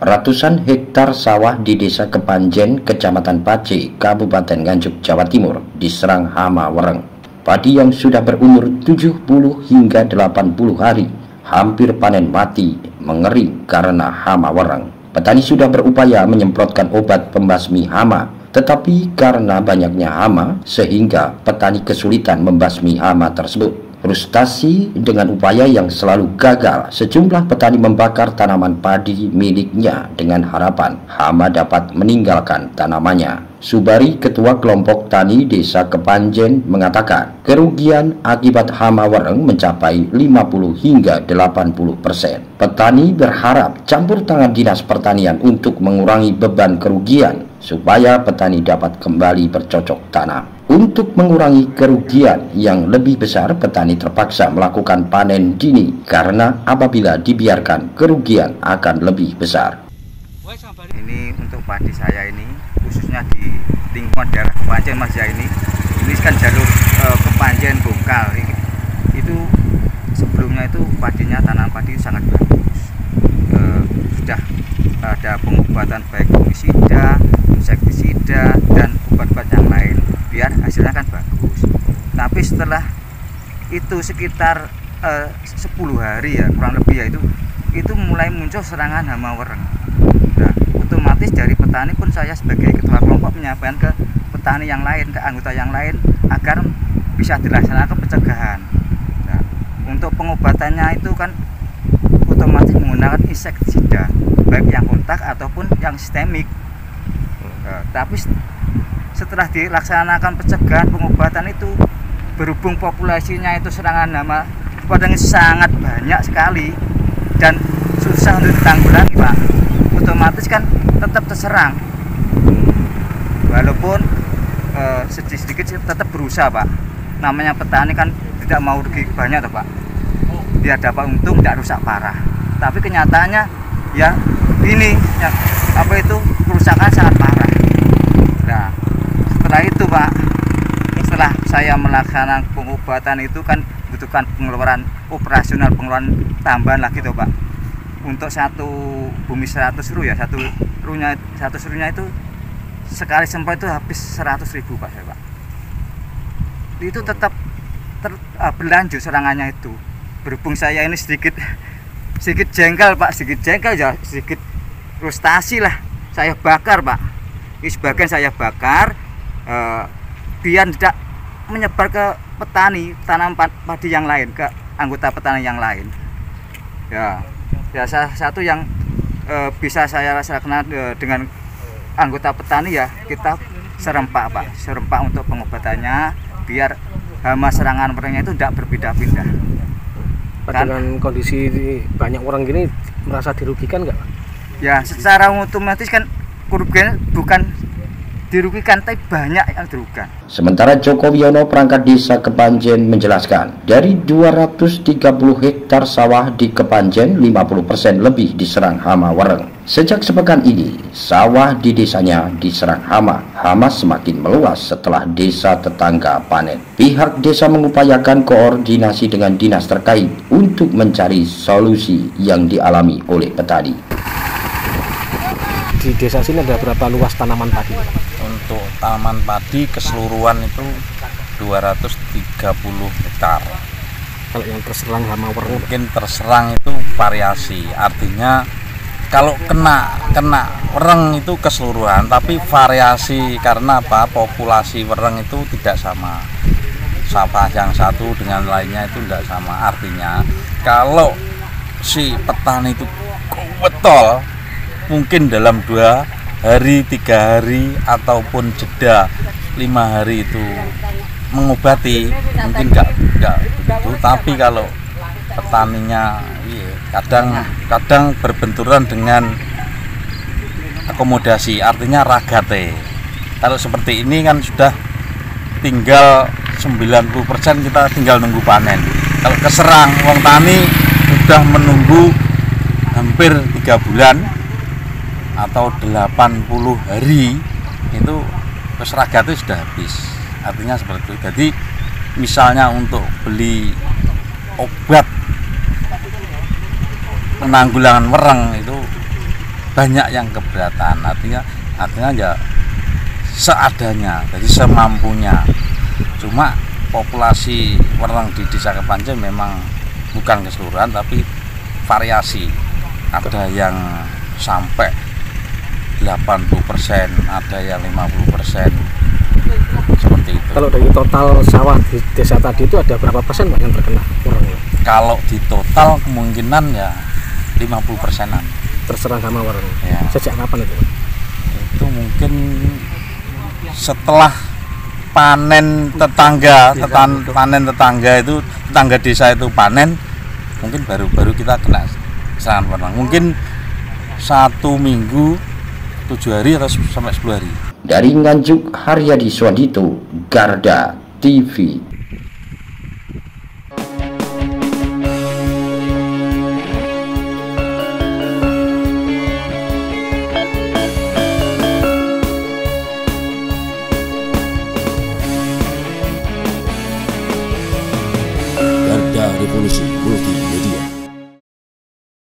Ratusan hektar sawah di Desa Kepanjen, Kecamatan Pace, Kabupaten Nganjuk, Jawa Timur diserang hama wereng. Padi yang sudah berumur 70 hingga 80 hari hampir panen mati, mengering karena hama wereng. Petani sudah berupaya menyemprotkan obat pembasmi hama, tetapi karena banyaknya hama sehingga petani kesulitan membasmi hama tersebut. Frustasi dengan upaya yang selalu gagal, sejumlah petani membakar tanaman padi miliknya dengan harapan hama dapat meninggalkan tanamannya. Subari, Ketua Kelompok Tani Desa Kepanjen, mengatakan kerugian akibat hama wereng mencapai 50 hingga 80%. Petani berharap campur tangan Dinas Pertanian untuk mengurangi beban kerugian supaya petani dapat kembali bercocok tanam. Untuk mengurangi kerugian yang lebih besar, petani terpaksa melakukan panen dini karena apabila dibiarkan kerugian akan lebih besar. Ini untuk padi saya ini, khususnya di lingkungan daerah Kepanjen Mas ya, ini kan jalur Kepanjen Bongkal. Itu sebelumnya itu padinya, tanaman padi sangat bagus. Sudah ada pengobatan baik fungisida, insektisida, dan obat-obat yang lain biar hasilnya kan bagus. Tapi setelah itu sekitar 10 hari ya, kurang lebih ya, itu mulai muncul serangan hama wereng. Nah, otomatis dari petani pun saya sebagai ketua kelompok menyampaikan ke petani yang lain, ke anggota yang lain agar bisa dilaksanakan pencegahan. Nah, untuk pengobatannya itu kan otomatis menggunakan insektisida, baik yang kontak ataupun yang sistemik. Tapi setelah dilaksanakan pencegahan pengobatan itu, berhubung populasinya itu serangan hama padang sangat banyak sekali dan susah untuk ditanggulangi Pak, otomatis kan tetap terserang. Walaupun sedikit tetap berusaha Pak, namanya petani kan tidak mau rugi banyak toh Pak, biar dapat untung, tidak rusak parah. Tapi kenyataannya ya ini ya, kerusakan sangat parah. Nah, setelah itu Pak, setelah saya melaksanakan pengobatan itu kan butuhkan pengeluaran operasional, pengeluaran tambahan lagi tuh Pak. Untuk satu bumi 100 ru ya, satu runya itu sekali semprot itu habis 100.000 Pak saya Pak. Itu tetap berlanjut serangannya itu. Berhubung saya ini sedikit jengkel Pak, sedikit frustasi lah, saya bakar Pak. Ini sebagian saya bakar biar tidak menyebar ke petani tanaman padi yang lain, ke anggota petani yang lain. Ya salah satu yang bisa saya laksanakan dengan anggota petani ya, kita serempak Pak, serempak untuk pengobatannya biar hama serangan werengnya itu tidak berpindah-pindah. Dengan kondisi banyak orang gini merasa dirugikan nggak? Ya secara otomatis kan kerugian bukan dirugikan, tapi banyak yang dirugikan. Sementara Joko Wiono, perangkat Desa Kepanjen, menjelaskan dari 230 hektar sawah di Kepanjen, 50% lebih diserang hama wereng. Sejak sepekan ini, sawah di desanya diserang hama. Hama semakin meluas setelah desa tetangga panen. Pihak desa mengupayakan koordinasi dengan dinas terkait untuk mencari solusi yang dialami oleh petani. Di desa sini ada berapa luas tanaman padi? Untuk tanaman padi keseluruhan itu 230 hektar. Kalau yang terserang hama wereng, mungkin terserang itu variasi, artinya kalau kena wereng itu keseluruhan, tapi variasi karena apa? Populasi wereng itu tidak sama. Sawah yang satu dengan lainnya itu tidak sama. Artinya kalau si petani itu betul mungkin dalam 2 hari, 3 hari, ataupun jeda 5 hari itu mengobati, mungkin enggak begitu. Tapi kalau petaninya kadang berbenturan dengan akomodasi, artinya ragate. Kalau seperti ini kan sudah tinggal 90%, kita tinggal nunggu panen. Kalau keserang, wong tani sudah menunggu hampir 3 bulan atau 80 hari itu seragate sudah habis. Artinya seperti itu. Jadi misalnya untuk beli obat penanggulangan wereng itu banyak yang keberatan, artinya ya seadanya, jadi semampunya. Cuma populasi wereng di Desa Kepanjen memang bukan keseluruhan tapi variasi, ada yang sampai 80%, ada yang 50%, seperti itu. Kalau dari total sawah di desa tadi itu ada berapa persen Pak yang terkena wereng? Kalau di total kemungkinan ya 50%-an Terserang hama wereng. ya. Sejak kapan itu Pak? Itu mungkin setelah panen tetangga itu, tetangga desa itu panen, mungkin baru kita kena serangan wereng. Mungkin 1 minggu 7 hari atau sampai 10 hari. Dari Nganjuk, Haryadi Swadito, Garda TV. Garda Revolusi Multi